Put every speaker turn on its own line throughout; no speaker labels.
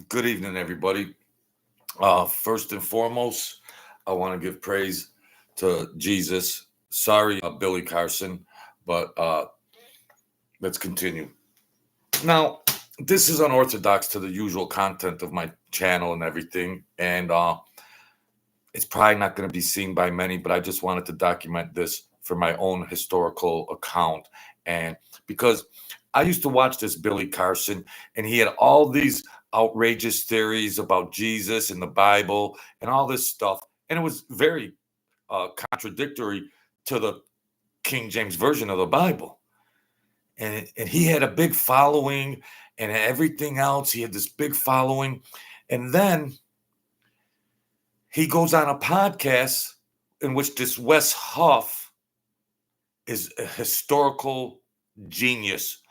Good evening, everybody. First and foremost, I want to give praise to Jesus. Sorry, Billy Carson, but let's continue. Now, this is unorthodox to the usual content of my channel and everything, and it's probably not going to be seen by many, but I just wanted to document this for my own historical account. And because I used to watch this Billy Carson, and he had all these outrageous theories about Jesus and the Bible and all this stuff. And it was very contradictory to the King James Version of the Bible. And he had a big following and everything else. He had this big following. And then he goes on a podcast in which this Wes Huff is a historical genius.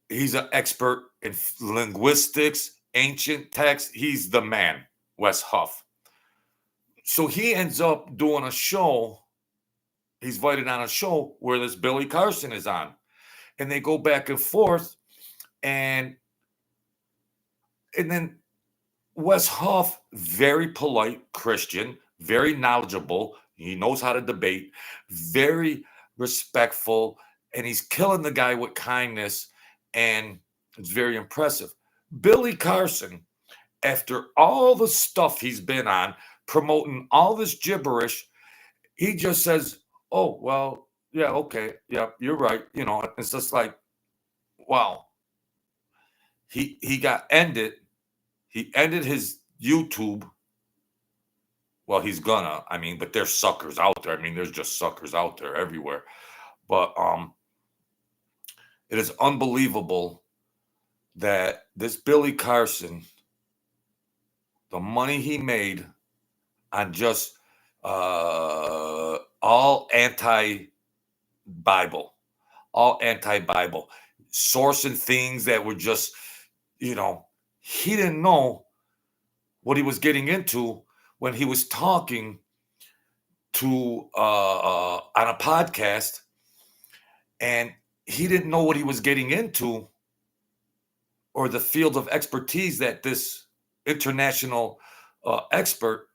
He's an expert in linguistics, ancient text. He's the man, Wes Huff. So he ends up doing a show. He's invited on a show where this Billy Carson is on. And they go back and forth. And then Wes Huff, very polite Christian, very knowledgeable. He knows how to debate, very respectful, and he's killing the guy with kindness, and it's very impressive. Billy Carson, after all the stuff he's been on, promoting all this gibberish, he just says, "Oh, well, yeah, okay, yeah, you're right." It's just like, wow. He got ended. He ended his YouTube. Well, he's gonna. But there's suckers out there. There's just suckers out there everywhere. But it is unbelievable that this Billy Carson, the money he made on just all anti-Bible, sourcing things that were just, he didn't know what he was getting into when he was talking to on a podcast, and he didn't know what he was getting into or the field of expertise that this international expert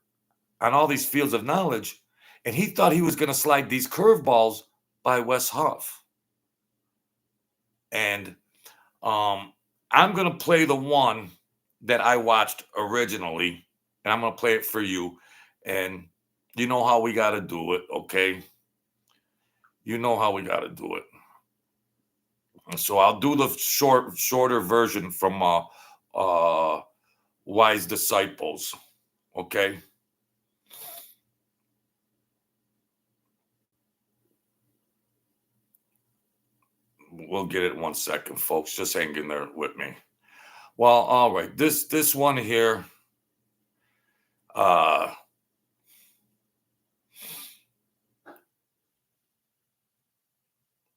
on all these fields of knowledge, and he thought he was going to slide these curveballs by Wes Huff. And I'm going to play the one that I watched originally, and I'm going to play it for you. And you know how we got to do it, okay? You know how we got to do it. So I'll do the shorter version from Wise Disciples, okay? We'll get it in 1 second, folks. Just hang in there with me. Well, all right. This one here,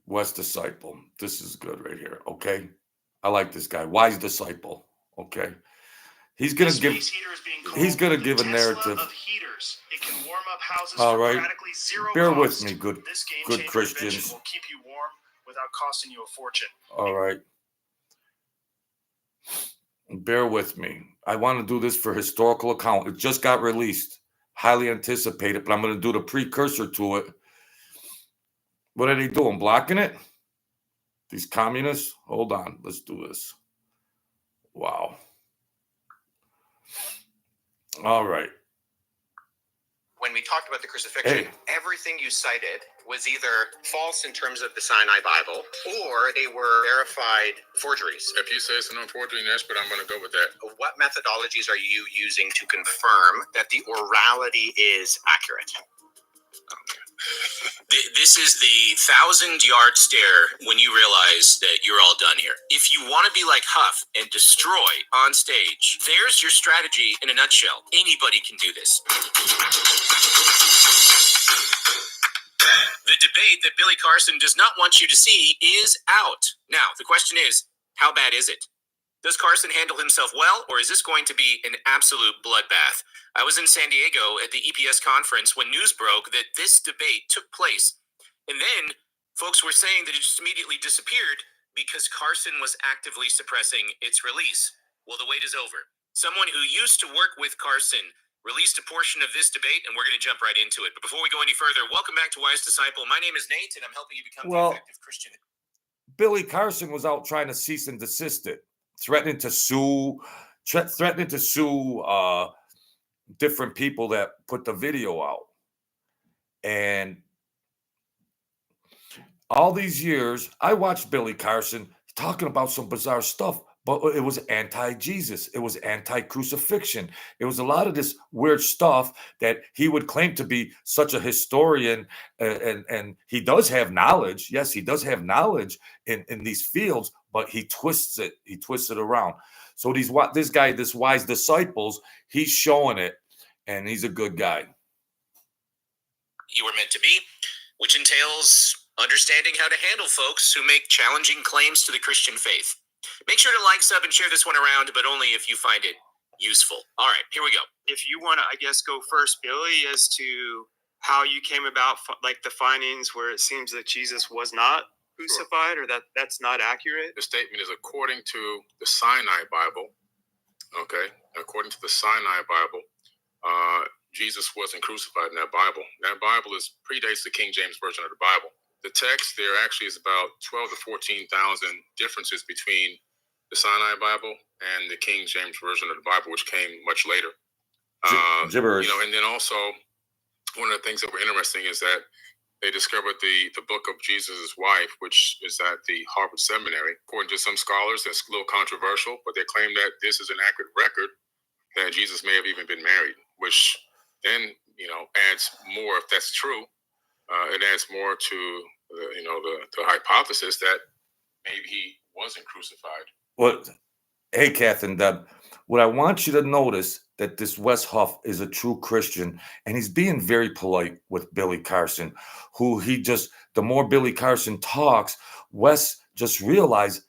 West Disciple. This is good right here, okay? I like this guy. Wise Disciple, okay? He's gonna give a narrative. It can warm up houses. All right. Bear with me, good Christians. Will keep you warm without costing you a fortune. All right. Bear with me. I want to do this for historical account. It just got released. Highly anticipated, but I'm going to do the precursor to it. What are they doing? Blocking it? These communists? Hold on. Let's do this. Wow. All right.
When we talked about the crucifixion, everything you cited was either false in terms of the Sinai Bible, or they were verified forgeries.
If you say it's an forgery, yes, but I'm going to go with that.
What methodologies are you using to confirm that the orality is accurate?
This is the 1,000-yard stare when you realize that you're all done here. If you want to be like Huff and destroy on stage, there's your strategy in a nutshell. Anybody can do this. The debate that Billy Carson does not want you to see is out. Now, the question is, how bad is it? Does Carson handle himself well, or is this going to be an absolute bloodbath? I was in San Diego at the EPS conference when news broke that this debate took place. And then folks were saying that it just immediately disappeared because Carson was actively suppressing its release. Well, the wait is over. Someone who used to work with Carson released a portion of this debate, and we're going to jump right into it. But before we go any further, welcome back to Wise Disciple. My name is Nate, and I'm helping you become the effective Christian.
Billy Carson was out trying to cease and desist it, threatening to sue different people that put the video out. And all these years, I watched Billy Carson talking about some bizarre stuff, but it was anti-Jesus. It was anti-crucifixion. It was a lot of this weird stuff that he would claim to be such a historian, and he does have knowledge. Yes, he does have knowledge in these fields, but he twists it. He twists it around. So this Wise Disciples, he's showing it, and he's a good guy.
You were meant to be, which entails understanding how to handle folks who make challenging claims to the Christian faith. Make sure to like, sub, and share this one around, but only if you find it useful. All right, here we go.
If you want to, I guess, go first, Billy, as to how you came about, like the findings where it seems that Jesus was not crucified, or that's not accurate.
The statement is according to the Sinai Bible. Okay, according to the Sinai Bible, Jesus wasn't crucified in that Bible. That Bible predates the King James Version of the Bible. The text there actually is about 12 to 14,000 differences between the Sinai Bible and the King James Version of the Bible, which came much later.
Gibberish.
And then also one of the things that were interesting is that they discovered the book of Jesus' wife, which is at the Harvard Seminary. According to some scholars, that's a little controversial, but they claim that this is an accurate record that Jesus may have even been married, which then, adds more, if that's true, it adds more to the hypothesis that maybe he wasn't crucified.
Well, hey, Kath and Deb, what I want you to notice that this Wes Huff is a true Christian, and he's being very polite with Billy Carson, the more Billy Carson talks, Wes just realized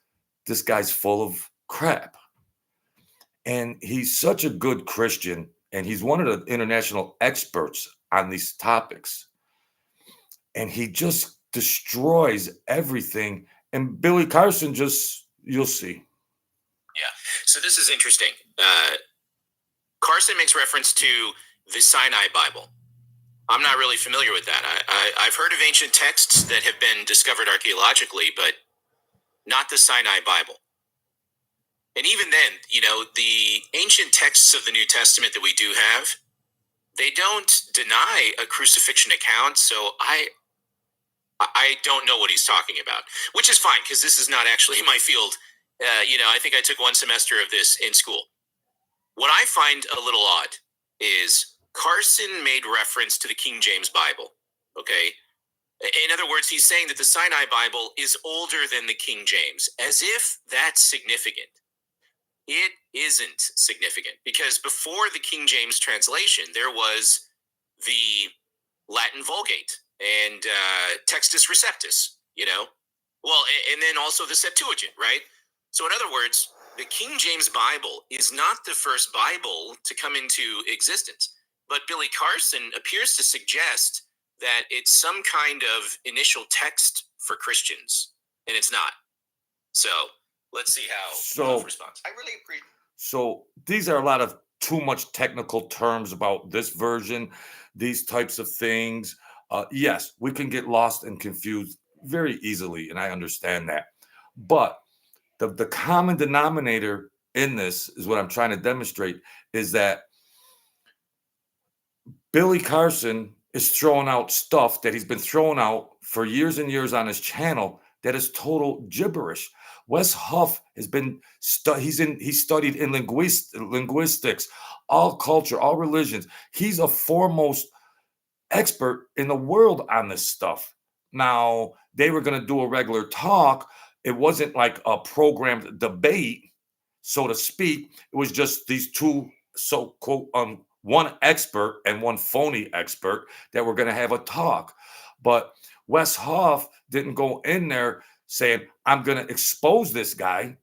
this guy's full of crap. And he's such a good Christian, and he's one of the international experts on these topics. And he just destroys everything. And Billy Carson you'll see.
Yeah. So this is interesting. Carson makes reference to the Sinai Bible. I'm not really familiar with that. I've heard of ancient texts that have been discovered archaeologically, but not the Sinai Bible. And even then, the ancient texts of the New Testament that we do have, they don't deny a crucifixion account. So I don't know what he's talking about, which is fine because this is not actually my field. I think I took one semester of this in school. What I find a little odd is Carson made reference to the King James Bible. Okay. In other words, he's saying that the Sinai Bible is older than the King James, as if that's significant. It isn't significant because before the King James translation, there was the Latin Vulgate and Textus Receptus, and then also the Septuagint, right? So in other words, the King James Bible is not the first Bible to come into existence, but Billy Carson appears to suggest that it's some kind of initial text for Christians, and it's not. So let's see how Huff responds.
I really appreciate.
So these are a lot of too much technical terms about this version, these types of things. Yes, we can get lost and confused very easily, and I understand that. But the common denominator in this is what I'm trying to demonstrate is that Billy Carson is throwing out stuff that he's been throwing out for years and years on his channel that is total gibberish. Wes Huff has been he studied in linguistics, all culture, all religions. He's a foremost expert in the world on this stuff. Now, they were going to do a regular talk. It wasn't like a programmed debate, so to speak. It was just these two, so quote, one expert and one phony expert that were going to have a talk. But Wes Huff didn't go in there saying, I'm going to expose this guy.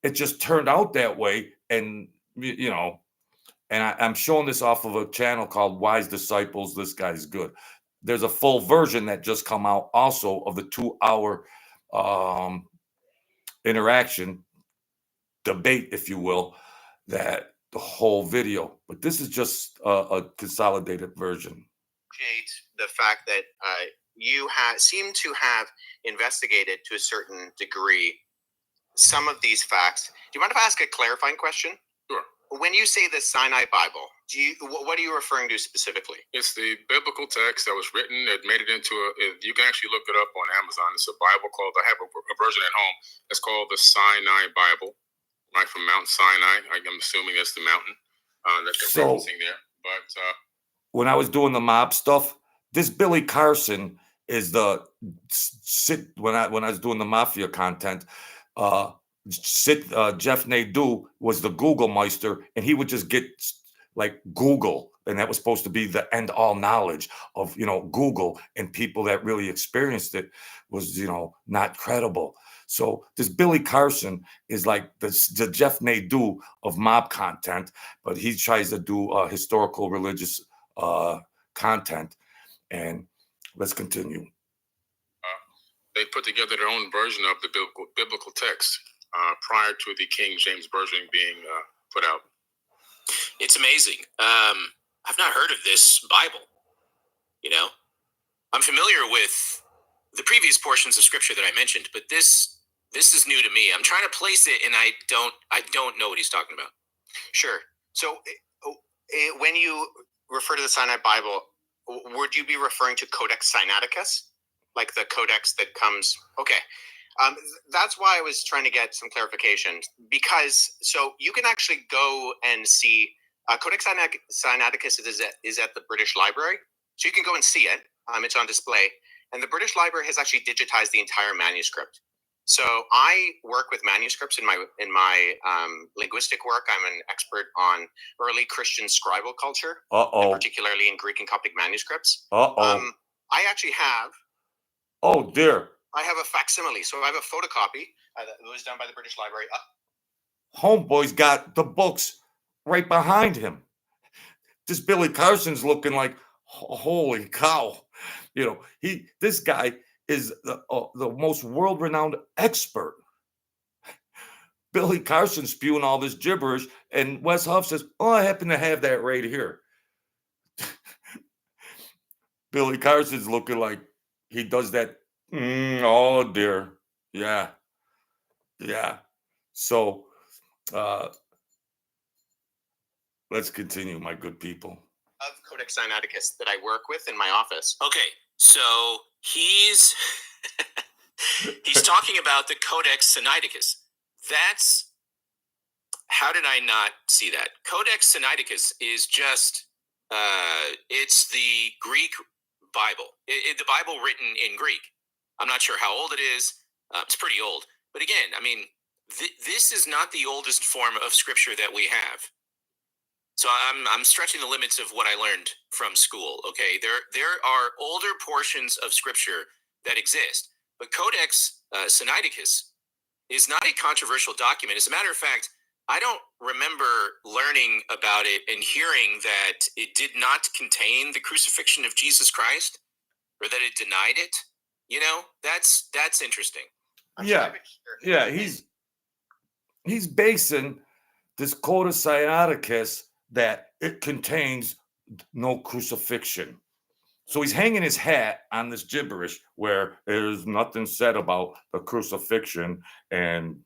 It just turned out that way. And, and I'm showing this off of a channel called Wise Disciples. This guy's good. There's a full version that just come out also of the 2-hour interaction, debate, if you will. that the whole video, but this is just a consolidated version.
Appreciate the fact that you seem to have investigated to a certain degree some of these facts. Do you mind if I ask a clarifying question?
Sure.
When you say the Sinai Bible, what are you referring to specifically?
It's the biblical text that was written. It made it into you can actually look it up on Amazon. It's a Bible called, I have a version at home. It's called the Sinai Bible, right, from Mount Sinai. I'm assuming that's the mountain that they're referencing there. But
when I was doing the mob stuff, this Billy Carson is when I was doing the mafia content. Jeff Nadeau was the Google Meister, and he would just get like Google, and that was supposed to be the end all knowledge of Google, and people that really experienced it was not credible. So this Billy Carson is like the Jeff Nadeau of mob content, but he tries to do historical religious content. And let's continue.
They put together their own version of the biblical text prior to the King James Version being put out.
It's amazing. I've not heard of this Bible. I'm familiar with the previous portions of scripture that I mentioned, but this is new to me. I'm trying to place it, and I don't know what he's talking about.
Sure. So when you refer to the Sinai Bible, would you be referring to Codex Sinaiticus, like the codex that comes? Okay. That's why I was trying to get some clarification, because so you can actually go and see Codex Sinaiticus is at the British Library, so you can go and see it. It's on display, and the British Library has actually digitized the entire manuscript. So I work with manuscripts in my linguistic work. I'm an expert on early Christian scribal culture, and particularly in Greek and Coptic manuscripts. I actually have.
Oh dear.
I have a facsimile, so I have a photocopy that was done by the British Library.
Homeboy's got the books right behind him. This Billy Carson's looking like, holy cow. This guy is the most world-renowned expert. Billy Carson spewing all this gibberish, and Wes Huff says, I happen to have that right here. Billy Carson's looking like he does that. Oh dear. Yeah. So let's continue, my good people.
Of Codex Sinaiticus that I work with in my office.
Okay, so he's talking about the Codex Sinaiticus. How did I not see that? Codex Sinaiticus is just it's the Greek Bible. The Bible written in Greek. I'm not sure how old it is. It's pretty old. But again, I mean, this is not the oldest form of scripture that we have. So I'm stretching the limits of what I learned from school. Okay, there are older portions of scripture that exist, but Codex Sinaiticus is not a controversial document. As a matter of fact, I don't remember learning about it and hearing that it did not contain the crucifixion of Jesus Christ, or that it denied it. That's interesting.
Yeah. He's basing this Codex Sinaiticus that it contains no crucifixion. So he's hanging his hat on this gibberish where there's nothing said about the crucifixion, and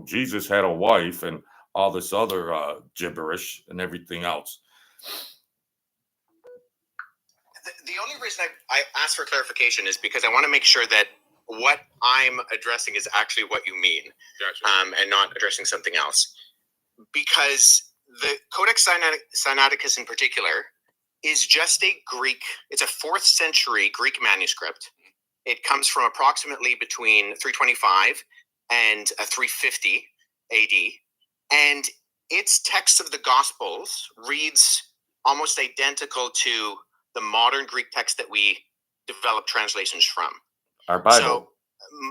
Jesus had a wife and all this other gibberish and everything else.
The only reason I asked for clarification is because I want to make sure that what I'm addressing is actually what you mean.
Gotcha.
And not addressing something else. Because the Codex Sinaiticus in particular is just it's a 4th century Greek manuscript. It comes from approximately between 325 and 350 AD. And its text of the Gospels reads almost identical to the modern Greek text that we develop translations from.
Our Bible.
So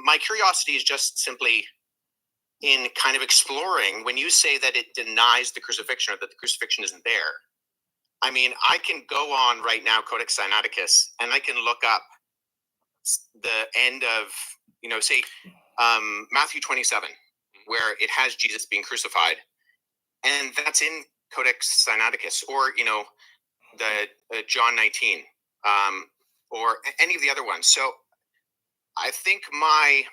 my curiosity is just simply in kind of exploring, when you say that it denies the crucifixion or that the crucifixion isn't there. I mean, I can go on right now, Codex Sinaiticus, and I can look up the end of, say, Matthew 27, where it has Jesus being crucified. and that's in Codex Sinaiticus, or the John 19, or any of the other ones. So I think my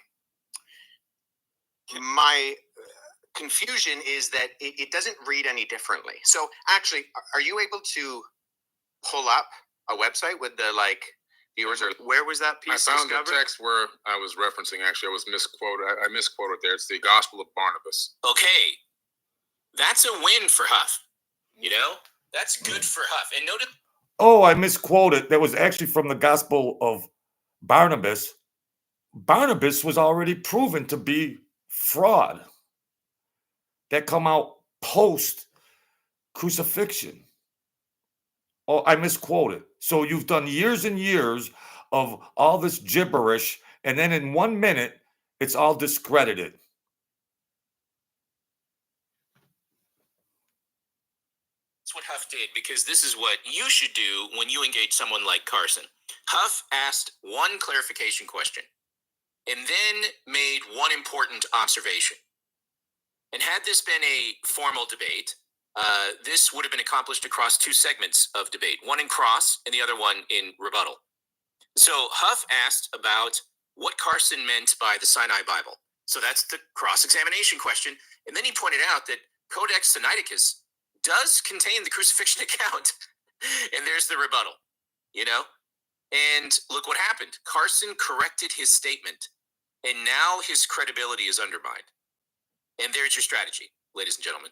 confusion is that it doesn't read any differently. So actually, are you able to pull up a website with the viewers? Or
where was that piece
I found
discovered?
the text where I was referencing. Actually, I was misquoted. I misquoted there. It's the Gospel of Barnabas.
Okay, that's a win for Huff. That's good for Huff. And noted.
Oh, I misquoted. That was actually from the Gospel of Barnabas. Barnabas was already proven to be fraud. That come out post crucifixion. Oh, I misquoted. So you've done years and years of all this gibberish, and then in 1 minute, it's all discredited.
That's what Huff did, because this is what you should do when you engage someone like Carson. Huff asked one clarification question and then made one important observation. And had this been a formal debate, this would have been accomplished across two segments of debate, one in cross and the other one in rebuttal. So Huff asked about what Carson meant by the Sinai Bible. So that's the cross-examination question. And then he pointed out that Codex Sinaiticus does contain the crucifixion account. And there's the rebuttal, And look what happened. Carson corrected his statement, and now his credibility is undermined. And there's your strategy, ladies and gentlemen.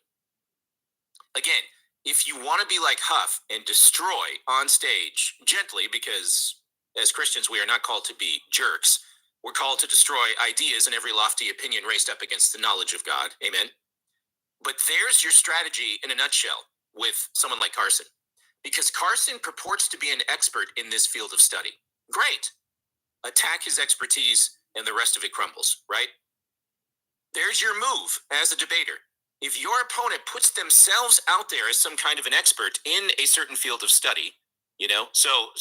Again, if you want to be like Huff and destroy on stage gently, because as Christians, we are not called to be jerks. We're called to destroy ideas and every lofty opinion raised up against the knowledge of God. Amen. But there's your strategy in a nutshell with someone like Carson. Because Carson purports to be an expert in this field of study. Great. Attack his expertise and the rest of it crumbles, right? There's your move as a debater. If your opponent puts themselves out there as some kind of an expert in a certain field of study, so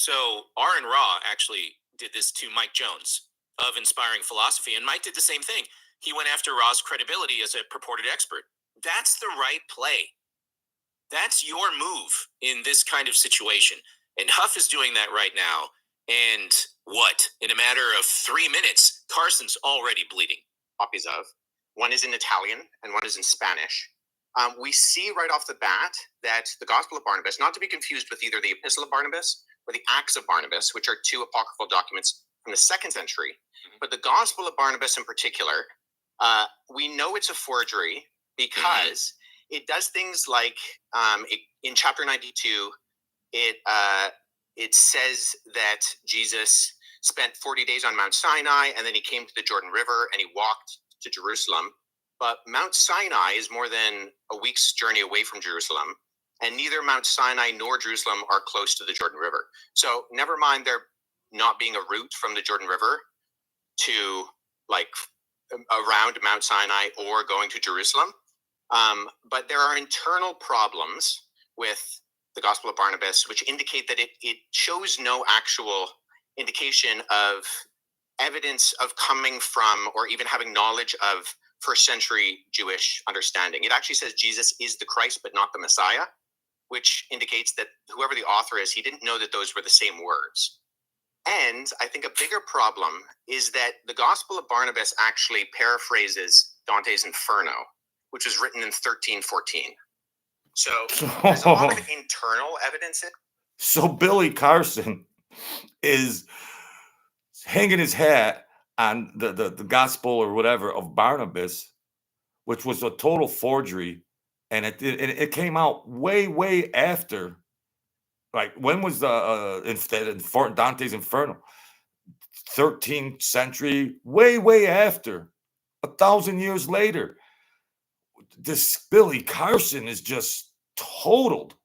R and Raw actually did this to Mike Jones of Inspiring Philosophy, and Mike did the same thing. He went after Raw's credibility as a purported expert. That's the right play. That's your move in this kind of situation. And Huff is doing that right now. And in a matter of 3 minutes, Carson's already bleeding.
Copies of. One is in Italian and one is in Spanish. We see right off the bat that the Gospel of Barnabas, not to be confused with either the Epistle of Barnabas or the Acts of Barnabas, which are two apocryphal documents from the 2nd century, but the Gospel of Barnabas in particular, we know it's a forgery because it does things like in chapter 92, it says that Jesus spent 40 days on Mount Sinai, and then he came to the Jordan River and he walked to Jerusalem. But Mount Sinai is more than a week's journey away from Jerusalem, and neither Mount Sinai nor Jerusalem are close to the Jordan River. So never mind there not being a route from the Jordan River to around Mount Sinai or going to Jerusalem. But there are internal problems with the Gospel of Barnabas, which indicate that it shows no actual indication of evidence of coming from or even having knowledge of first century Jewish understanding. It actually says Jesus is the Christ, but not the Messiah, which indicates that whoever the author is, he didn't know that those were the same words. And I think a bigger problem is that the Gospel of Barnabas actually paraphrases Dante's Inferno, which was written in 1314. So there's a lot of internal evidence.
So Billy Carson is hanging his hat on the Gospel or whatever of Barnabas, which was a total forgery, and it came out way after. Like, when was Dante's Inferno? 13th century, way after, 1,000 years later. This Billy Carson is just totaled.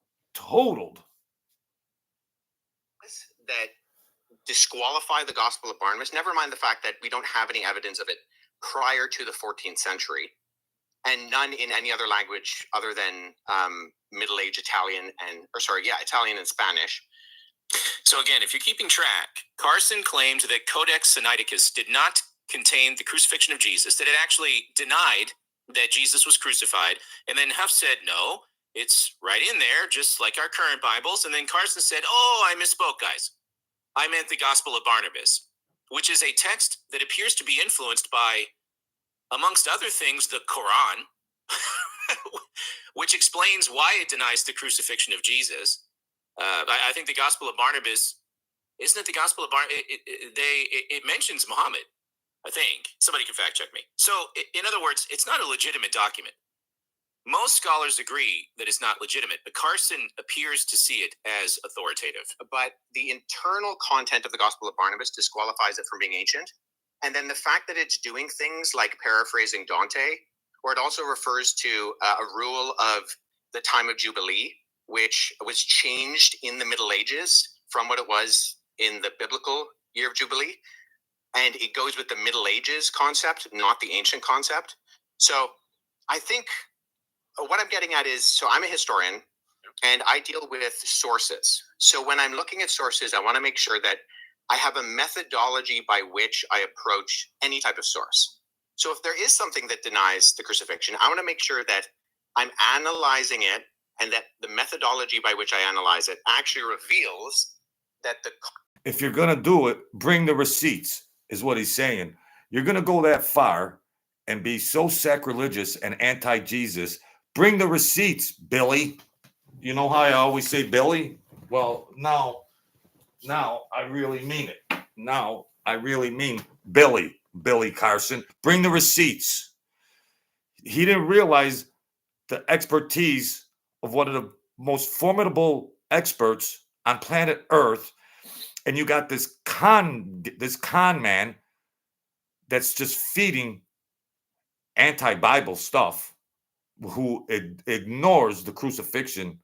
That disqualify the Gospel of Barnabas, never mind the fact that we don't have any evidence of it prior to the 14th century, and none in any other language other than Middle Age Italian Italian and Spanish.
So again, if you're keeping track, Carson claimed that Codex Sinaiticus did not contain the crucifixion of Jesus, that it actually denied that Jesus was crucified. And then Huff said, no, it's right in there, just like our current Bibles. And then Carson said, oh, I misspoke, guys. I meant the Gospel of Barnabas, which is a text that appears to be influenced by, amongst other things, the Quran, which explains why it denies the crucifixion of Jesus. I think the Gospel of Barnabas, isn't it the Gospel of Barnabas? It mentions Muhammad, I think. Somebody can fact check me. So, in other words, it's not a legitimate document. Most scholars agree that it's not legitimate, but Carson appears to see it as authoritative.
But the internal content of the Gospel of Barnabas disqualifies it from being ancient. And then the fact that it's doing things like paraphrasing Dante, or it also refers to a rule of the time of Jubilee, which was changed in the Middle Ages from what it was in the biblical year of Jubilee. And it goes with the Middle Ages concept, not the ancient concept. So I think what I'm getting at is, so I'm a historian and I deal with sources. So when I'm looking at sources, I want to make sure that I have a methodology by which I approach any type of source. So if there is something that denies the crucifixion, I want to make sure that I'm analyzing it and that the methodology by which I analyze it actually reveals that the...
If you're going to do it, bring the receipts, is what he's saying. You're going to go that far and be so sacrilegious and anti-Jesus. Bring the receipts, Billy. You know how I always say Billy? Well, now I really mean it. Now I really mean Billy Carson. Bring the receipts. He didn't realize the expertise of one of the most formidable experts on planet Earth. And you got this con man that's just feeding anti-Bible stuff, who ignores the crucifixion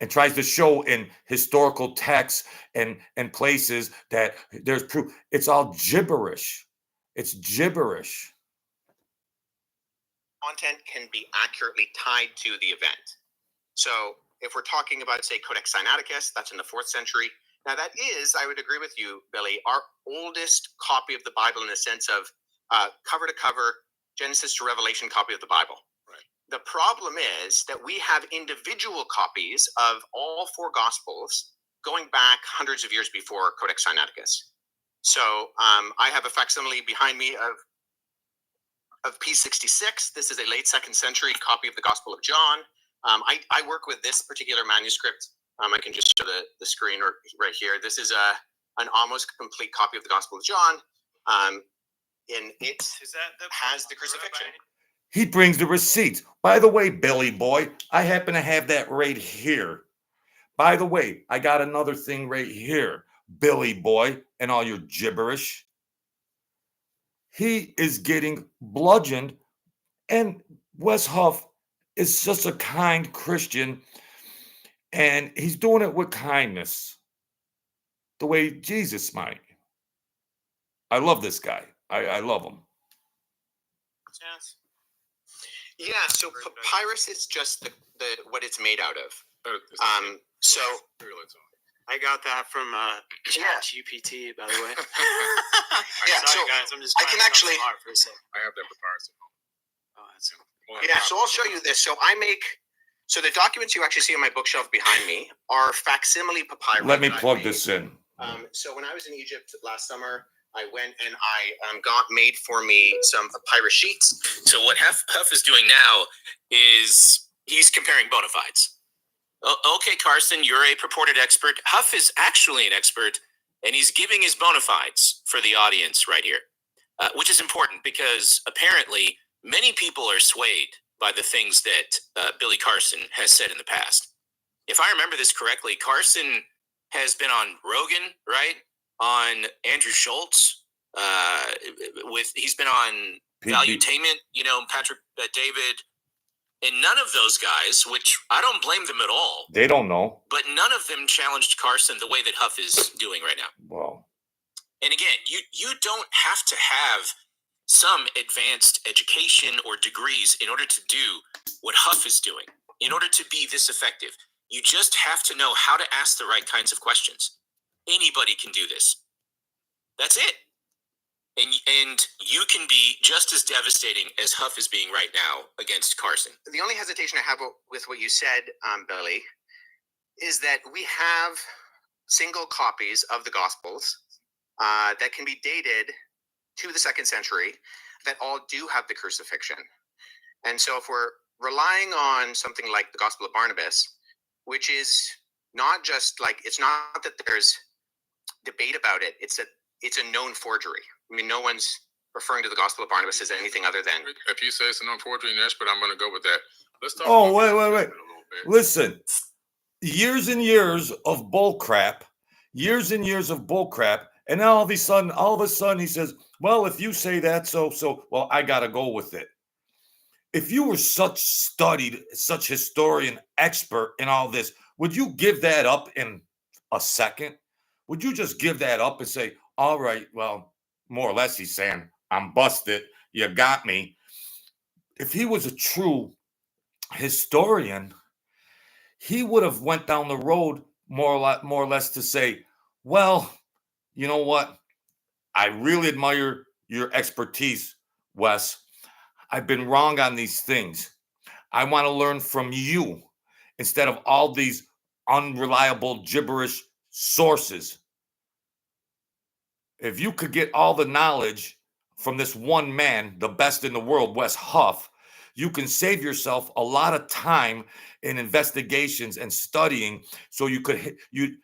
and tries to show in historical texts and places that there's proof. It's all gibberish. It's gibberish.
Content can be accurately tied to the event. So if we're talking about, say, Codex Sinaiticus, that's in the 4th century. Now that is, I would agree with you, Billy, our oldest copy of the Bible in the sense of cover to cover, Genesis to Revelation copy of the Bible. The problem is that we have individual copies of all 4 Gospels going back hundreds of years before Codex Sinaiticus. So I have a facsimile behind me of P66. This is a late 2nd century copy of the Gospel of John. I work with this particular manuscript. I can just show the screen right here. This is an almost complete copy of the Gospel of John. And it has the crucifixion.
He brings the receipts. By the way, Billy boy, I happen to have that right here. By the way, I got another thing right here, Billy boy, and all your gibberish. He is getting bludgeoned, and Wes Huff is just a kind Christian, and he's doing it with kindness, the way Jesus might. I love this guy. I love him.
Yes.
Yeah, so papyrus is just the what it's made out of. So
I got that from ChatGPT, by the way.
Yeah,
Sorry,
so
guys, I'm just
I can actually.
I have that papyrus at home.
Oh, that's
Yeah, so I'll show you this. So the documents you actually see on my bookshelf behind me are facsimile papyrus.
Let me plug this in.
So when I was in Egypt last summer, I went and I got made for me some papyrus sheets.
So what Huff is doing now is he's comparing bona fides. Okay, Carson, you're a purported expert. Huff is actually an expert, and he's giving his bona fides for the audience right here, which is important because apparently many people are swayed by the things that Billy Carson has said in the past. If I remember this correctly, Carson has been on Rogan, right? On Andrew Schultz. He's been on Valuetainment, Patrick David. And none of those guys, which I don't blame them at all.
They don't know.
But none of them challenged Carson the way that Huff is doing right now.
Well.
And again, you don't have to have some advanced education or degrees in order to do what Huff is doing, in order to be this effective. You just have to know how to ask the right kinds of questions. Anybody can do this. That's it. And you can be just as devastating as Huff is being right now against Carson.
The only hesitation I have with what you said, Billy, is that we have single copies of the Gospels that can be dated to the 2nd century that all do have the crucifixion. And so if we're relying on something like the Gospel of Barnabas, which is not just like, it's not that there's debate about it, it's a known forgery. I mean, no one's referring to the Gospel of Barnabas as anything other than...
If you say it's a known forgery, Nash, but I'm going to go with that. Let's talk
Oh,
about
wait.
a little bit.
Listen, years and years of bull crap, and now all of a sudden he says, well, if you say that, well, I got to go with it. If you were such historian, expert in all this, would you give that up in a second? Would you just give that up and say, all right, well, more or less he's saying, I'm busted, you got me. If he was a true historian, he would have went down the road more or less to say, well, you know what? I really admire your expertise, Wes. I've been wrong on these things. I want to learn from you instead of all these unreliable gibberish sources. If you could get all the knowledge from this one man, the best in the world, Wes Huff, you can save yourself a lot of time in investigations and studying. So you could,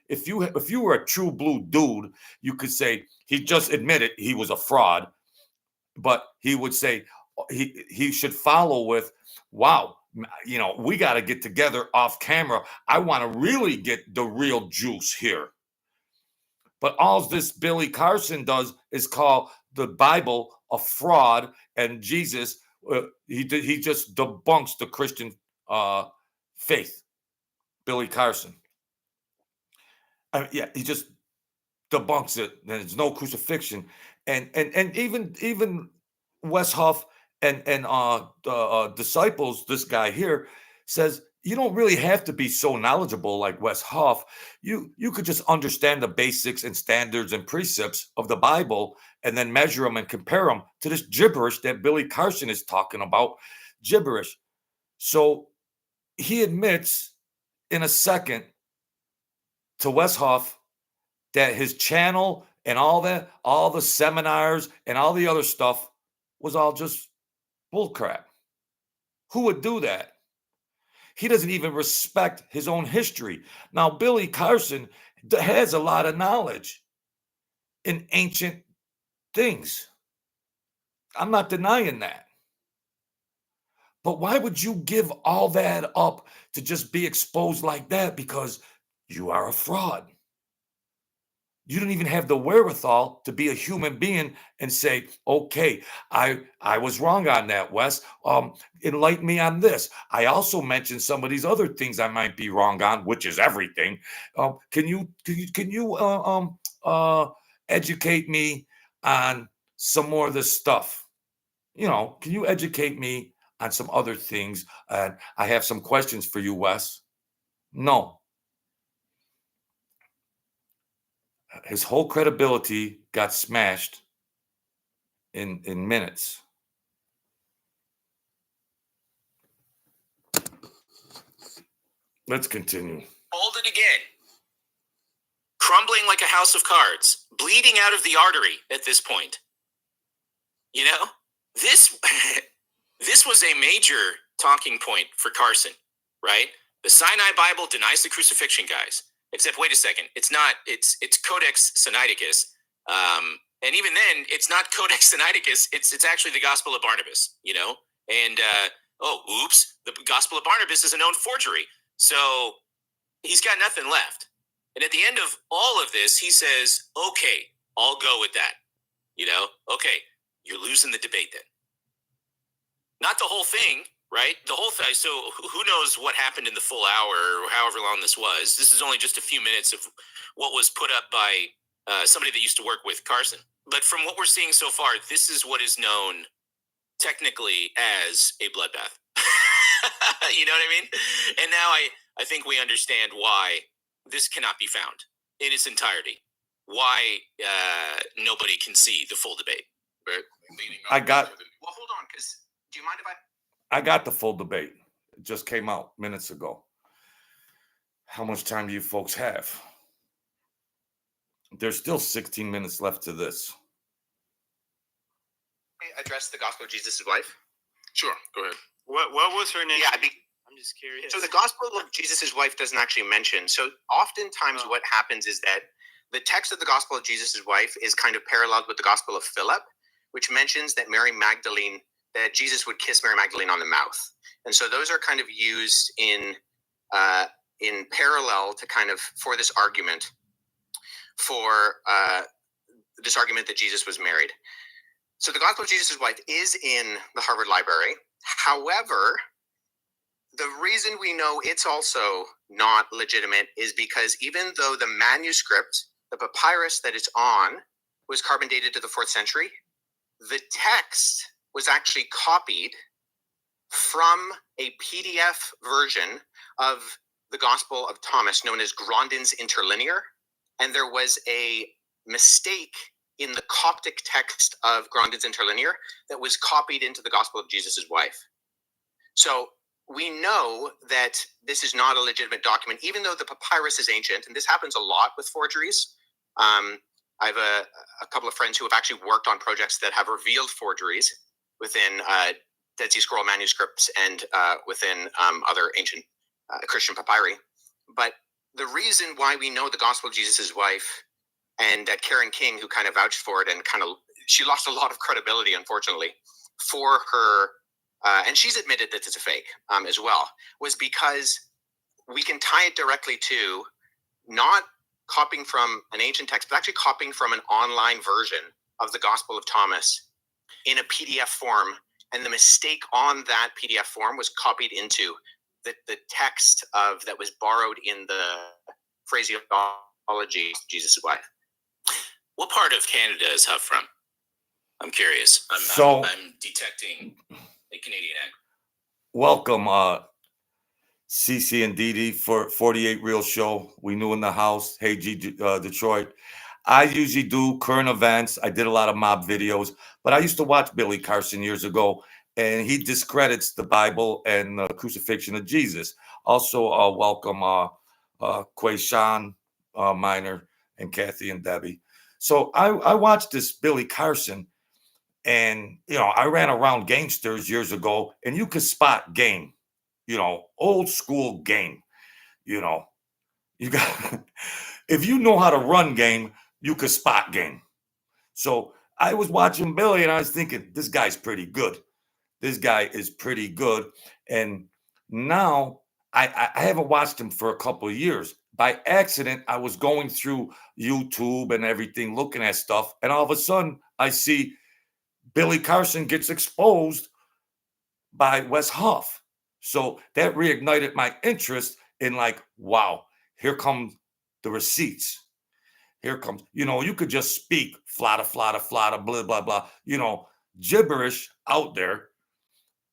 if you were a true blue dude, you could say he just admitted he was a fraud, but he would say he should follow with, wow, we got to get together off camera. I want to really get the real juice here. But all this Billy Carson does is call the Bible a fraud, and Jesus, he just debunks the Christian faith. Billy Carson, he just debunks it. There's no crucifixion, and even Wes Huff and disciples. This guy here says, you don't really have to be so knowledgeable like Wes Huff. You could just understand the basics and standards and precepts of the Bible and then measure them and compare them to this gibberish that Billy Carson is talking about. Gibberish. So he admits in a second to Wes Huff that his channel and all the seminars and all the other stuff was all just bullcrap. Who would do that? He doesn't even respect his own history. Now, Billy Carson has a lot of knowledge in ancient things. I'm not denying that. But why would you give all that up to just be exposed like that? Because you are a fraud. You don't even have the wherewithal to be a human being and say, okay, I was wrong on that, Wes. Enlighten me on this. I also mentioned some of these other things I might be wrong on, which is everything. Can you educate me on some more of this stuff? Can you educate me on some other things? I have some questions for you, Wes. No. His whole credibility got smashed in minutes. Let's continue.
Hold it again. Crumbling like a house of cards, bleeding out of the artery at this point. This was a major talking point for Carson, right? The Sinai Bible denies the crucifixion, guys. Except, wait a second, it's not. It's Codex Sinaiticus, and even then, it's not Codex Sinaiticus. It's actually the Gospel of Barnabas, And oops, the Gospel of Barnabas is a known forgery. So he's got nothing left. And at the end of all of this, he says, "Okay, I'll go with that." Okay, you're losing the debate then. Not the whole thing. Right? The whole thing. So who knows what happened in the full hour or however long this was. This is only just a few minutes of what was put up by somebody that used to work with Carson. But from what we're seeing so far, this is what is known technically as a bloodbath. You know what I mean? And now I think we understand why this cannot be found in its entirety. Why nobody can see the full debate.
but leading
I
up
got-
to the
Well, hold on, because do you mind if
I got the full debate. It just came out minutes ago. How much time do you folks have? There's still 16 minutes left to this.
I address the gospel of Jesus' wife?
Sure, go ahead.
What was her name?
Yeah,
I'm just curious.
so the gospel of Jesus' wife doesn't actually mention. So oftentimes what happens is that the text of the gospel of Jesus' wife is kind of paralleled with the gospel of Philip, which mentions that that Jesus would kiss Mary Magdalene on the mouth. And so those are kind of used in parallel to kind of for this argument that Jesus was married. So the gospel of Jesus' wife is in the Harvard Library. However, the reason we know it's also not legitimate is because even though the manuscript, the papyrus that it's on, was carbon dated to the 4th century, the text was actually copied from a PDF version of the Gospel of Thomas known as Grandin's Interlinear. And there was a mistake in the Coptic text of Grandin's Interlinear that was copied into the Gospel of Jesus' wife. So we know that this is not a legitimate document, even though the papyrus is ancient, and this happens a lot with forgeries. I have a couple of friends who have actually worked on projects that have revealed forgeries within Dead Sea Scroll manuscripts and within other ancient Christian papyri. But the reason why we know the gospel of Jesus' wife and that Karen King, who kind of vouched for it and she lost a lot of credibility, unfortunately, for her, and she's admitted that it's a fake as well, was because we can tie it directly to not copying from an ancient text, but actually copying from an online version of the Gospel of Thomas in a PDF form. And the mistake on that PDF form was copied into the text that was borrowed in the phraseology of Jesus' wife.
What part of Canada is Huff from? I'm curious. I'm detecting a Canadian accent.
Welcome, CC and DD for 48 Real Show. We new in the house. Hey, Detroit. I usually do current events. I did a lot of mob videos, but I used to watch Billy Carson years ago, and he discredits the Bible and the crucifixion of Jesus. Also, welcome Quayshawn Minor and Kathy and Debbie. So I watched this Billy Carson, and I ran around gangsters years ago, and you could spot game, old school game. You got if you know how to run game, you could spot game. So I was watching Billy, and I was thinking, this guy's pretty good. This guy is pretty good. And now I haven't watched him for a couple of years. By accident, I was going through YouTube and everything, looking at stuff. And all of a sudden, I see Billy Carson gets exposed by Wes Huff. So that reignited my interest in wow, here comes the receipts. Here comes, you could just speak flada, blah, blah, blah, gibberish out there.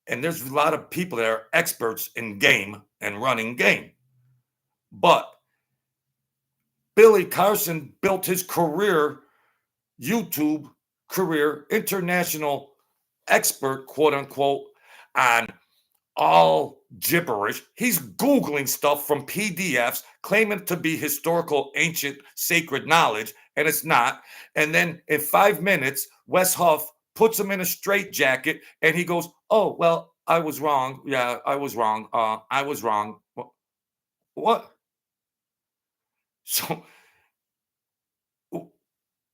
And there's a lot of people that are experts in game and running game. But Billy Carson built his career, YouTube career, international expert, quote unquote, on all gibberish. He's Googling stuff from PDFs, claiming to be historical, ancient, sacred knowledge, and it's not. And then in 5 minutes, Wes Huff puts him in a straitjacket, and he goes, "Oh, well, I was wrong. Yeah, I was wrong. I was wrong." What? So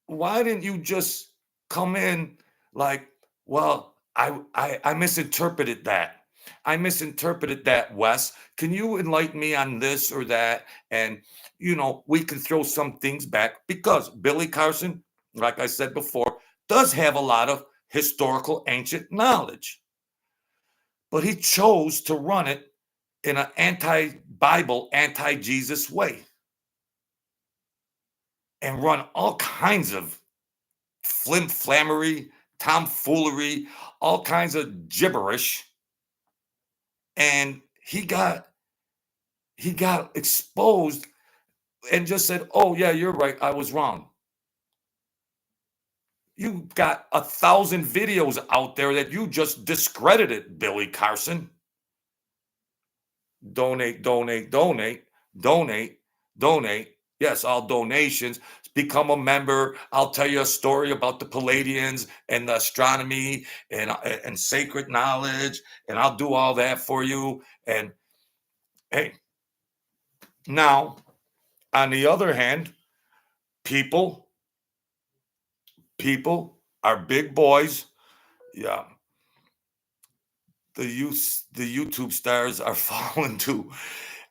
why didn't you just come in like, well, I misinterpreted that. I misinterpreted that, Wes. Can you enlighten me on this or that? And, we can throw some things back because Billy Carson, like I said before, does have a lot of historical ancient knowledge. But he chose to run it in an anti-Bible, anti-Jesus way and run all kinds of flim-flammery, tomfoolery, all kinds of gibberish. And he got exposed and just said, "Oh yeah, you're right, I was wrong." You got 1,000 videos out there that you just discredited, Billy Carson. Donate, donate, donate, donate, donate. Yes, all donations. Become a member. I'll tell you a story about the Palladians and the astronomy and sacred knowledge, and I'll do all that for you. And hey, now, on the other hand, people are big boys. Yeah. The YouTube stars are falling too.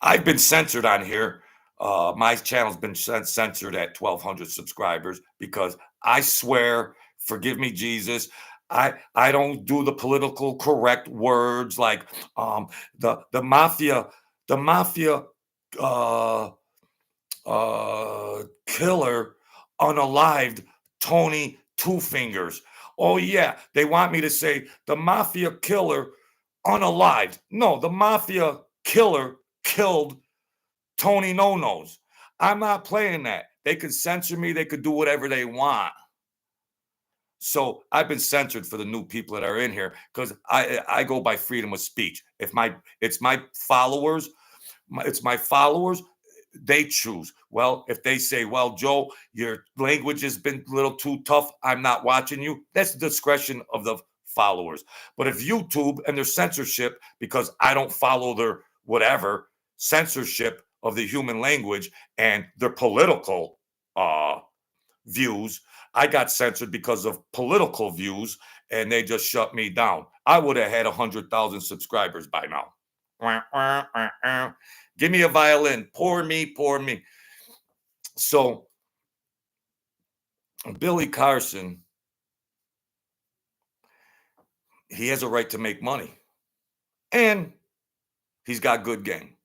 I've been censored on here. My channel's been censored at 1,200 subscribers because I swear, forgive me, Jesus, I don't do the political correct words like the mafia uh, killer unalived Tony Two Fingers. Oh yeah, they want me to say the mafia killer unalived. No, the mafia killer killed Tony No Nos. I'm not playing that. They could censor me. They could do whatever they want. So I've been censored for the new people that are in here because I go by freedom of speech. If it's my followers, it's my followers. They choose. Well, if they say, well, Joe, your language has been a little too tough, I'm not watching you. That's the discretion of the followers. But if YouTube and their censorship, because I don't follow their whatever censorship of the human language and their political views, I got censored because of political views and they just shut me down. I would have had 100,000 subscribers by now. Give me a violin. Pour me. So, Billy Carson, he has a right to make money. And he's got good game.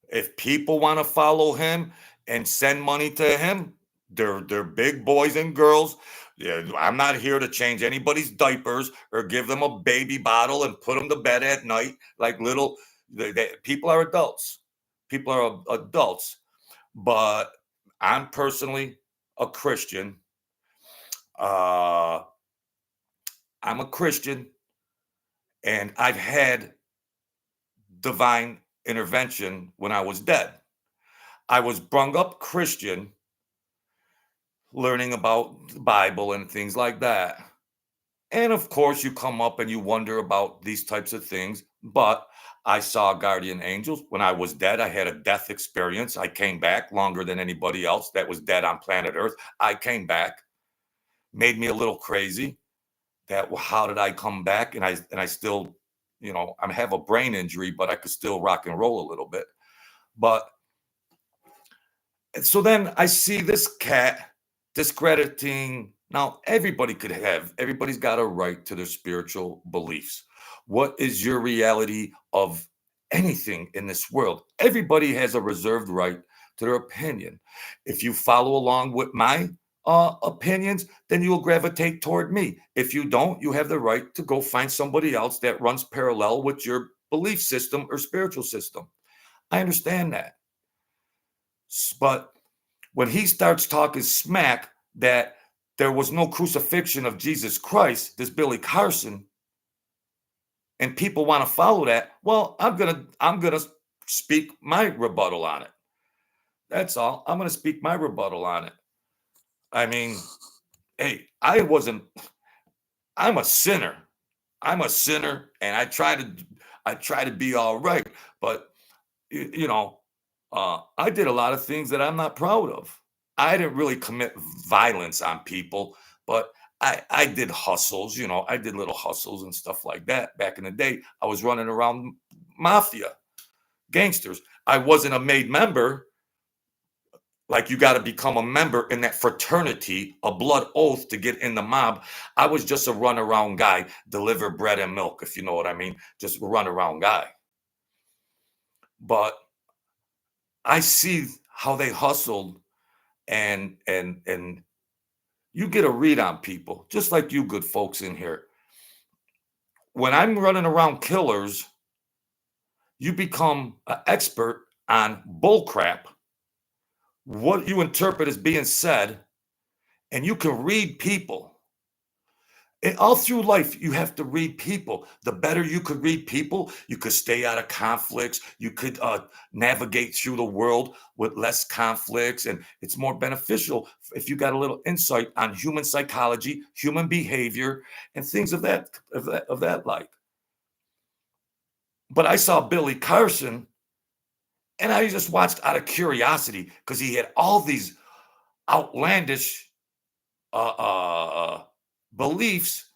If people want to follow him and send money to him, they're big boys and girls. Yeah, I'm not here to change anybody's diapers or give them a baby bottle and put them to bed at night like little. People are adults. People are adults. But I'm personally a Christian. I'm a Christian, and I've had divine intervention when I was dead. I was brung up Christian, learning about the Bible and things like that. And of course, you come up and you wonder about these types of things. But I saw guardian angels. When I was dead, I had a death experience. I came back longer than anybody else that was dead on planet Earth. I came back, made me a little crazy. That how did I come back? And I still, I have a brain injury, but I could still rock and roll a little bit. But so then I see this cat discrediting. Now, everybody's got a right to their spiritual beliefs. What is your reality of anything in this world? Everybody has a reserved right to their opinion. If you follow along with my opinions, then you will gravitate toward me. If you don't, you have the right to go find somebody else that runs parallel with your belief system or spiritual system. I understand that. But when he starts talking smack that there was no crucifixion of Jesus Christ, this Billy Carson, and people want to follow that, well, I'm gonna speak my rebuttal on it. That's all. I'm gonna speak my rebuttal on it. I mean, hey, I'm a sinner. I'm a sinner, and I try to be all right. But I did a lot of things that I'm not proud of. I didn't really commit violence on people, but I did hustles. I did little hustles and stuff like that back in the day. I was running around mafia, gangsters. I wasn't a made member. Like you got to become a member in that fraternity, a blood oath to get in the mob. I was just a runaround guy, deliver bread and milk, if you know what I mean. Just a runaround guy. But I see how they hustled, and you get a read on people, just like you good folks in here. When I'm running around killers, you become an expert on bullcrap, what you interpret as being said, and you can read people. And all through life, you have to read people. The better you could read people, you could stay out of conflicts. You could navigate through the world with less conflicts, and it's more beneficial if you got a little insight on human psychology, human behavior, and things of that like. But I saw Billy Carson, and I just watched out of curiosity because he had all these outlandish beliefs,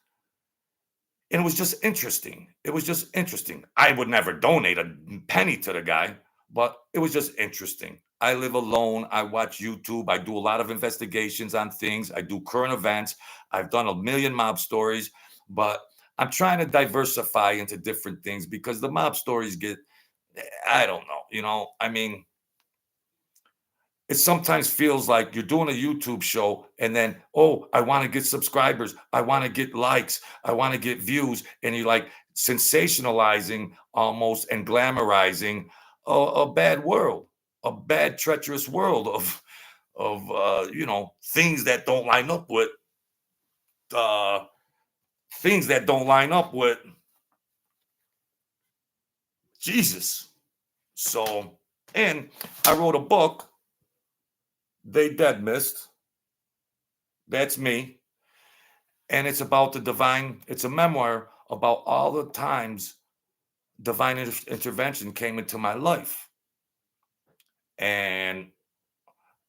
and it was just interesting. It was just interesting. I would never donate a penny to the guy, but it was just interesting. I live alone. I watch YouTube. I do a lot of investigations on things. I do current events. I've done a million mob stories, but I'm trying to diversify into different things because the mob stories get, I don't know, I mean, it sometimes feels like you're doing a YouTube show and then, oh, I want to get subscribers. I want to get likes. I want to get views. And you're like sensationalizing almost and glamorizing a bad world, a bad, treacherous world of things that don't line up with Jesus. So, and I wrote a book, They Dead Missed. That's me. And it's about the divine, it's a memoir about all the times divine intervention came into my life. And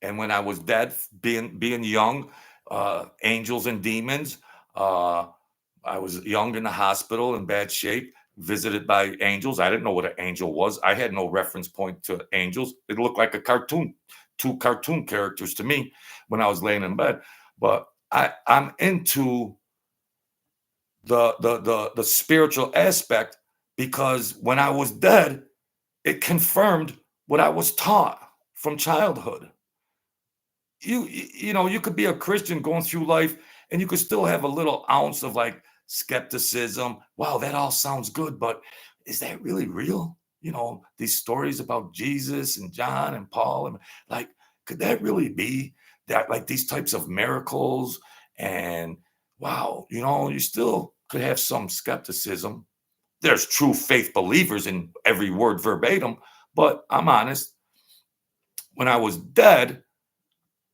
when I was dead, being young, angels and demons, I was young in the hospital in bad shape, visited by angels. I didn't know what an angel was. I had no reference point to angels. It looked like a cartoon, two cartoon characters to me when I was laying in bed. But I'm into the spiritual aspect because when I was dead, it confirmed what I was taught from childhood. You could be a Christian going through life and you could still have a little ounce of like skepticism. Wow, that all sounds good, but is that really real? These stories about Jesus and John and Paul, and like, could that really be that, like these types of miracles? And wow, you still could have some skepticism. There's true faith believers in every word verbatim, but I'm honest. When I was dead,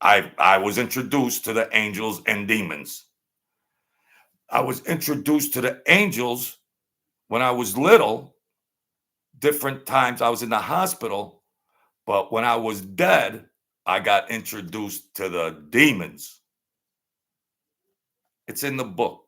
I was introduced to the angels and demons. I was introduced to the angels when I was little, different times I was in the hospital, but when I was dead, I got introduced to the demons. It's in the book.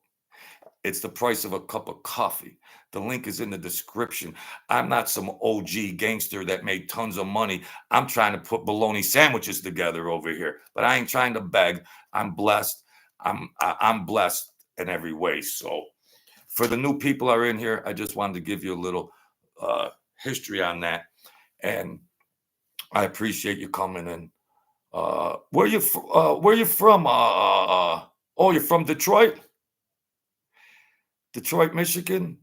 It's the price of a cup of coffee. The link is in the description. I'm not some OG gangster that made tons of money. I'm trying to put bologna sandwiches together over here, but I ain't trying to beg. I'm blessed. I'm blessed in every way. So for the new people that are in here, I just wanted to give you a little history on that. And I appreciate you coming in. Where you from? Oh, you're from Detroit? Detroit, Michigan?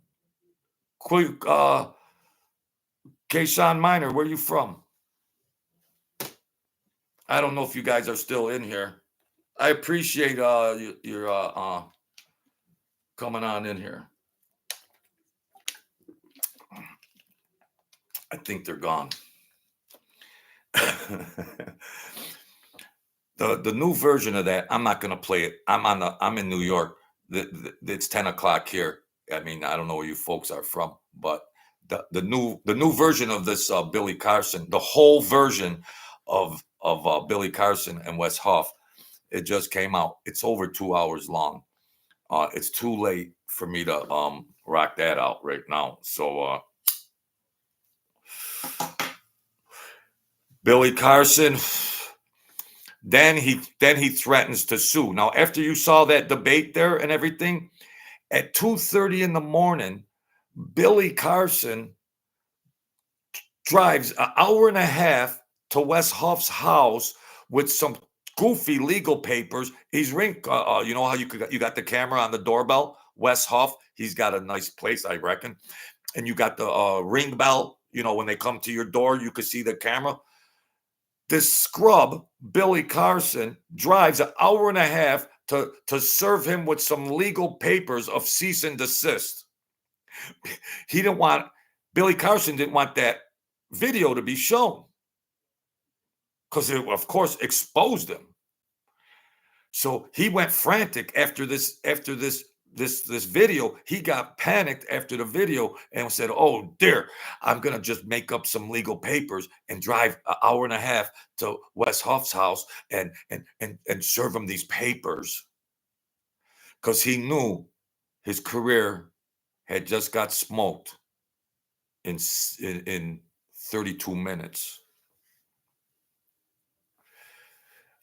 Quick, Kayshawn Miner, where you from? I don't know if you guys are still in here. I appreciate your coming on in here. I think they're gone. The new version of that, I'm not gonna play it. I'm in New York. It's 10 o'clock here. I mean, I don't know where you folks are from, but the new version of this Billy Carson, the whole version of Billy Carson and Wes Huff, it just came out. It's over 2 hours long. It's too late for me to rock that out right now. So Billy Carson, then he threatens to sue. Now, after you saw that debate there and everything, at 2:30 in the morning, Billy Carson drives an hour and a half to Wes Huff's house with some goofy legal papers. He's you know how you got the camera on the doorbell? Wes Huff, he's got a nice place, I reckon. And you got the ring bell. When they come to your door, you can see the camera. This scrub, Billy Carson, drives an hour and a half to serve him with some legal papers of cease and desist. Billy Carson didn't want that video to be shown because it, of course, exposed him. So he went frantic after this video. He got panicked after the video and said, "Oh dear, I'm gonna just make up some legal papers and drive an hour and a half to Wes Huff's house and serve him these papers," because he knew his career had just got smoked in 32 minutes.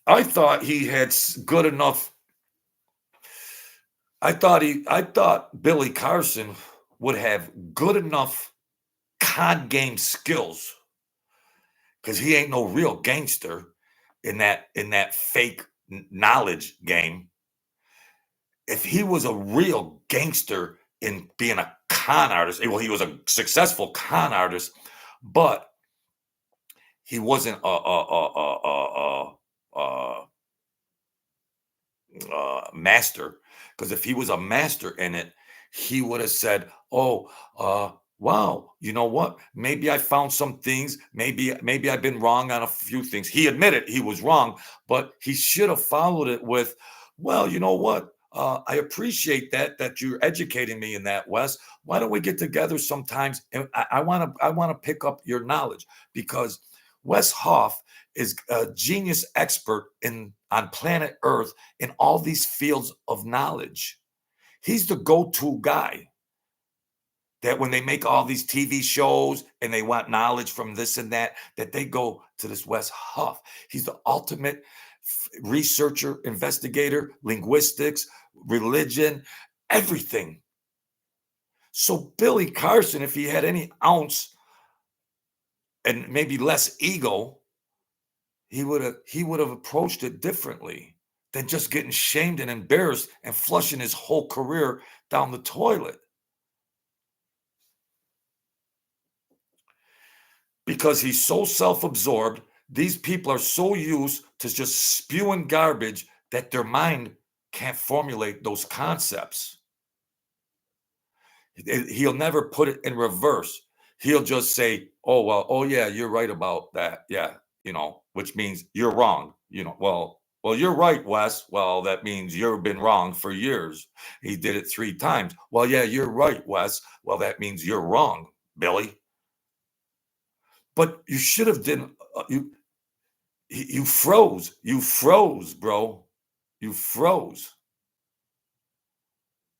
I thought he had good enough. I thought Billy Carson would have good enough con game skills, because he ain't no real gangster in that fake knowledge game. If he was a real gangster in being a con artist, well, he was a successful con artist, but he wasn't a master. Because if he was a master in it, he would have said, "Oh, wow, you know what? Maybe I found some things. Maybe I've been wrong on a few things." He admitted he was wrong, but he should have followed it with, "Well, you know what? I appreciate that you're educating me in that, Wes. Why don't we get together sometimes? And I want to pick up your knowledge, because Wes Huff is a genius expert on planet Earth in all these fields of knowledge. He's the go-to guy that when they make all these TV shows and they want knowledge from this and that they go to this Wes Huff. He's the ultimate researcher, investigator, linguistics, religion, everything. So Billy Carson, if he had any ounce and maybe less ego, he would have approached it differently than just getting shamed and embarrassed and flushing his whole career down the toilet. Because he's so self-absorbed, these people are so used to just spewing garbage that their mind can't formulate those concepts. He'll never put it in reverse. He'll just say, "Oh, well, oh yeah, you're right about that. Yeah, which means you're wrong. Well, you're right, Wes. Well, that means you've been wrong for years." He did it 3 times. "Well, yeah, you're right, Wes. Well, that means you're wrong, Billy." But you should have done. You froze. You froze, bro. You froze.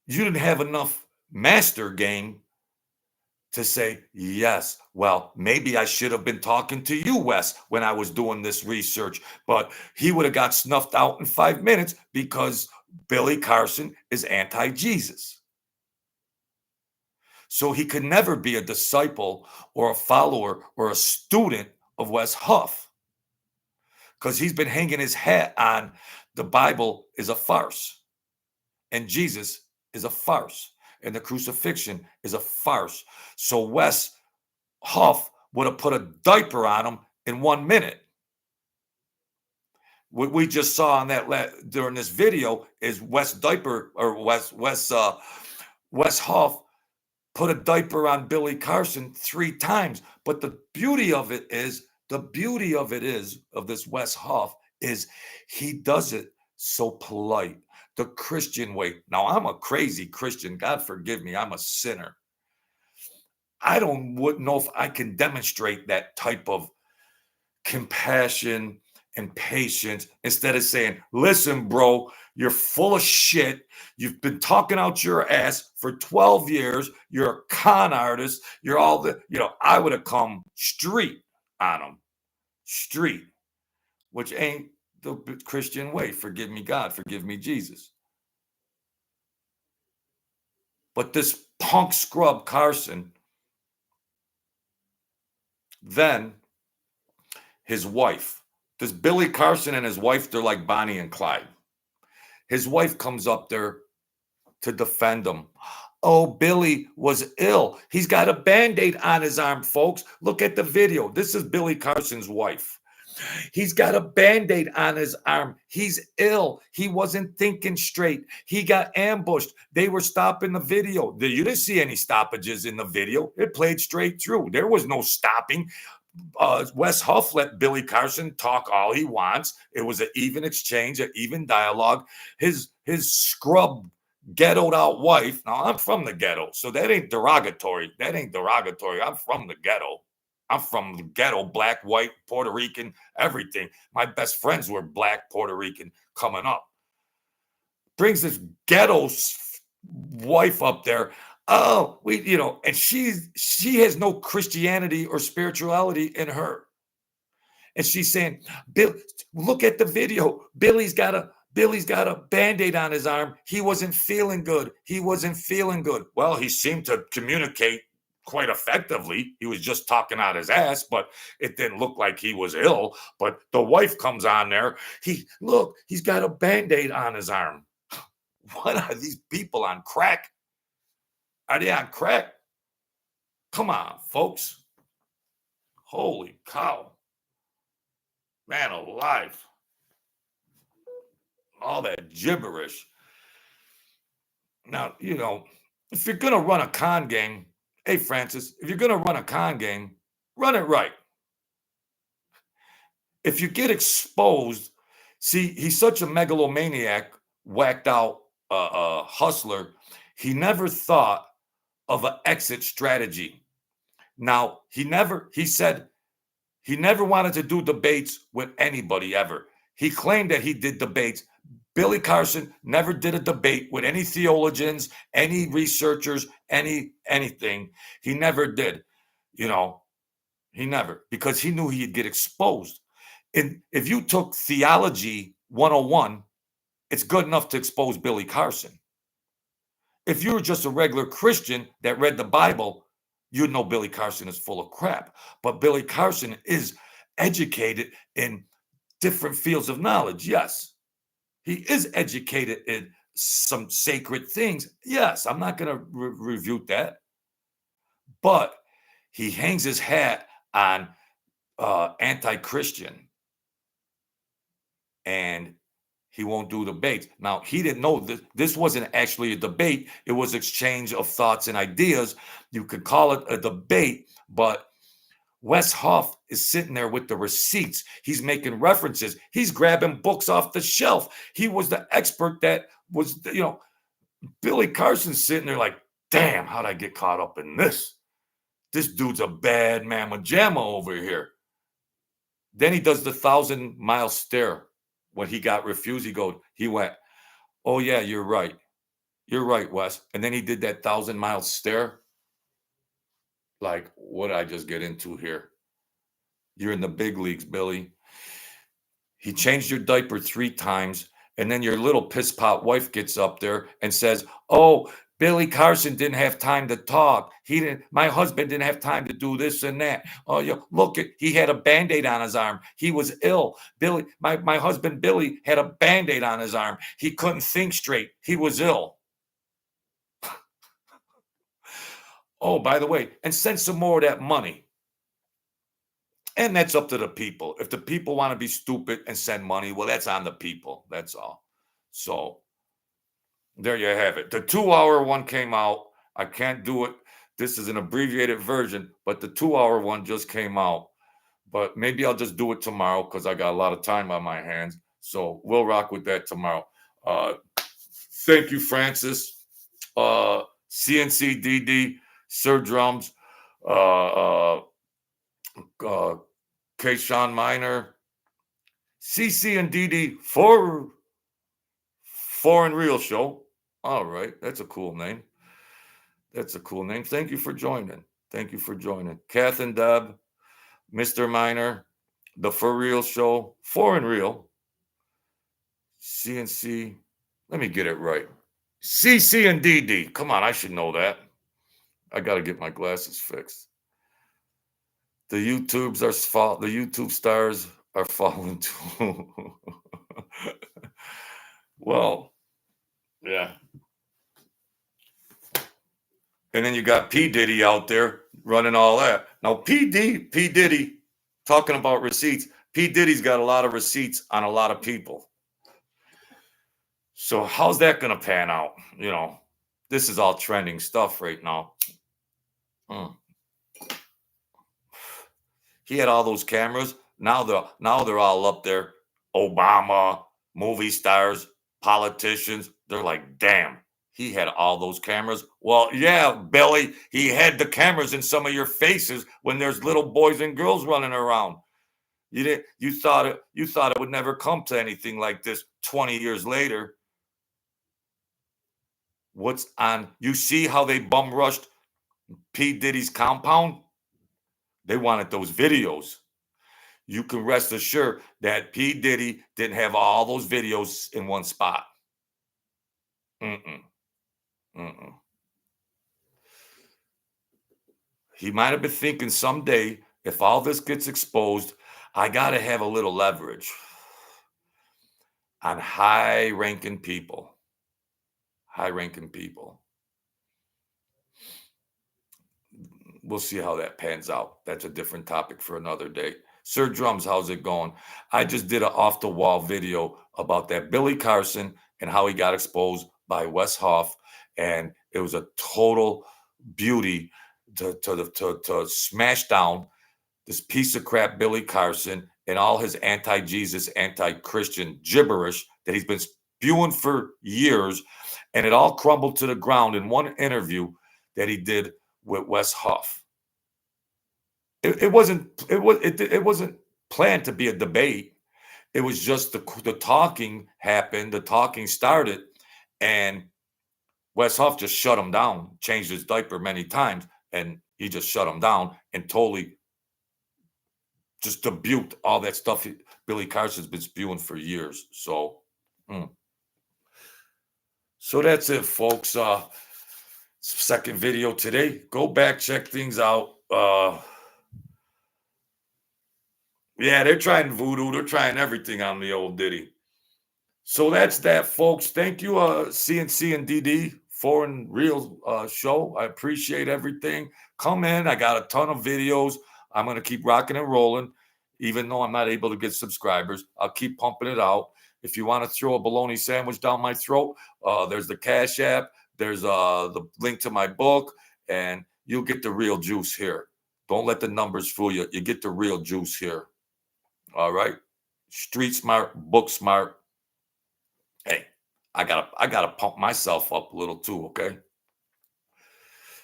You didn't have enough master game to say, "Yes, well, maybe I should have been talking to you, Wes, when I was doing this research." But he would have got snuffed out in 5 minutes because Billy Carson is anti-Jesus. So he could never be a disciple or a follower or a student of Wes Huff, because he's been hanging his hat on the Bible is a farce and Jesus is a farce and the crucifixion is a farce. So Wes Huff would have put a diaper on him in 1 minute. What we just saw on that during this video is Wes Huff put a diaper on Billy Carson 3 times. But the beauty of it is of this Wes Huff is he does it so polite, the Christian way. Now, I'm a crazy Christian. God forgive me. I'm a sinner. I wouldn't know if I can demonstrate that type of compassion and patience instead of saying, "Listen, bro, you're full of shit. You've been talking out your ass for 12 years. You're a con artist. You're all the," I would have come street on him. Street, which ain't the Christian way. Forgive me, God. Forgive me, Jesus. But this punk scrub Carson, then his wife, this Billy Carson and his wife, they're like Bonnie and Clyde. His wife comes up there to defend him. "Oh, Billy was ill. He's got a Band-Aid on his arm, folks. Look at the video." This is Billy Carson's wife. He's got a Band-Aid on his arm. He's ill. He wasn't thinking straight. He got ambushed. They were stopping the video. You didn't see any stoppages in the video. It played straight through. There was no stopping. Wes Huff let Billy Carson talk all he wants. It was an even exchange, an even dialogue. His scrub ghettoed out wife. Now, I'm from the ghetto, so that ain't derogatory. I'm from the ghetto. I'm from the ghetto, black, white, Puerto Rican, everything. My best friends were black, Puerto Rican coming up. Brings this ghetto wife up there. Oh, and she has no Christianity or spirituality in her. And she's saying, Bill, look at the video. Billy's got a Band-Aid on his arm. He wasn't feeling good. Well, he seemed to communicate quite effectively. He was just talking out his ass, but it didn't look like he was ill. But the wife comes on there. He's got a Band-Aid on his arm. What are these people on crack? Are they on crack? Come on, folks. Holy cow. Man alive. All that gibberish. Now, if you're going to run a con game, hey, Francis, if you're going to run a con game, run it right. If you get exposed, see, he's such a megalomaniac, whacked out hustler, he never thought of an exit strategy. Now, he said he never wanted to do debates with anybody ever. He claimed that he did debates. Billy Carson never did a debate with any theologians, any researchers, anything. He never did. He never, because he knew he'd get exposed. And if you took Theology 101, it's good enough to expose Billy Carson. If you were just a regular Christian that read the Bible, you'd know Billy Carson is full of crap. But Billy Carson is educated in different fields of knowledge. Yes. He is educated in some sacred things. Yes, I'm not going to refute that. But he hangs his hat on anti-Christian. And he won't do debates. Now, he didn't know this wasn't actually a debate. It was exchange of thoughts and ideas. You could call it a debate, but Wes Huff is sitting there with the receipts. He's making references. He's grabbing books off the shelf. He was the expert that was, Billy Carson's sitting there like, damn, how'd I get caught up in this? This dude's a bad mamma jamma over here. Then he does the 1,000-mile stare. When he got refused, he went, oh, yeah, you're right. You're right, Wes. And then he did that 1,000-mile stare. Like, what did I just get into here? You're in the big leagues, Billy. He changed your diaper 3 times. And then your little piss pot wife gets up there and says, oh, Billy Carson didn't have time to talk. My husband didn't have time to do this and that. Oh, look, he had a Band-Aid on his arm. He was ill. Billy, my husband Billy had a Band-Aid on his arm. He couldn't think straight. He was ill. Oh, by the way, and send some more of that money. And that's up to the people. If the people want to be stupid and send money, well, that's on the people. That's all. So there you have it. The 2-hour one came out. I can't do it. This is an abbreviated version, but the 2-hour one just came out. But maybe I'll just do it tomorrow because I got a lot of time on my hands. So we'll rock with that tomorrow. Thank you, Francis. CNCDD, Sir Drums, K. Sean Minor, CC and DD for Foreign Real Show. All right, that's a cool name. Thank you for joining. Kath and Deb, Mr. Minor, the For Real Show, Foreign Real, CNC. Let me get it right. CC and DD. Come on, I should know that. I got to get my glasses fixed. The YouTube stars are falling too. Well, yeah. And then you got P. Diddy out there running all that. Now, P. Diddy, talking about receipts, P. Diddy's got a lot of receipts on a lot of people. So how's that going to pan out? You know, this is all trending stuff right now. He had all those cameras. Now they're all up there. Obama, movie stars, politicians. They're like, damn, he had all those cameras. Well, yeah, Billy, he had the cameras in some of your faces when there's little boys and girls running around. You thought it would never come to anything like this 20 years later. What's on? You see how they bum rushed P. Diddy's compound? They wanted those videos. You can rest assured that P. Diddy didn't have all those videos in one spot. He might have been thinking someday, if all this gets exposed, I got to have a little leverage on high-ranking people. High-ranking people. We'll see how that pans out. That's a different topic for another day. Sir Drums, how's it going? I just did an off-the-wall video about that Billy Carson and how he got exposed by Wes Huff, and it was a total beauty to smash down this piece of crap Billy Carson and all his anti-Jesus, anti-Christian gibberish that he's been spewing for years, and it all crumbled to the ground in one interview that he did with Wes Huff. It wasn't planned to be a debate. It was just the talking happened, the talking started, and Wes Huff just shut him down, changed his diaper many times, and he just shut him down and totally just rebuked all that stuff Billy Carson's been spewing for years. So that's it, folks. Second video today. Go back, check things out. Yeah, they're trying voodoo. They're trying everything on the old Diddy. So that's that, folks. Thank you, CNC and DD, Foreign Real show. I appreciate everything. Come in. I got a ton of videos. I'm going to keep rocking and rolling, even though I'm not able to get subscribers. I'll keep pumping it out. If you want to throw a bologna sandwich down my throat, there's the Cash App. There's the link to my book, and you'll get the real juice here. Don't let the numbers fool you. You get the real juice here. All right? Street smart, book smart. Hey, I gotta pump myself up a little too, okay?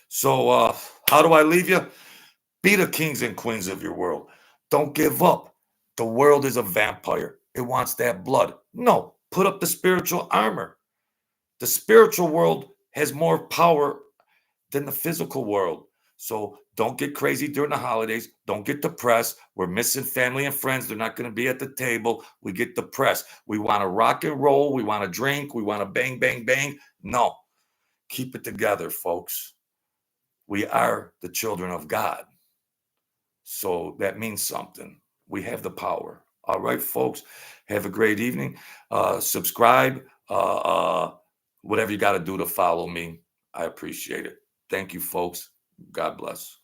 So how do I leave you? Be the kings and queens of your world. Don't give up. The world is a vampire. It wants that blood. No, put up the spiritual armor. The spiritual world has more power than the physical world. So don't get crazy during the holidays. Don't get depressed. We're missing family and friends. They're not going to be at the table. We get depressed. We want to rock and roll. We want to drink. We want to bang, bang, bang. No, keep it together, folks. We are the children of God. So that means something. We have the power. All right, folks. Have a great evening. Subscribe. Whatever you got to do to follow me. I appreciate it. Thank you, folks. God bless.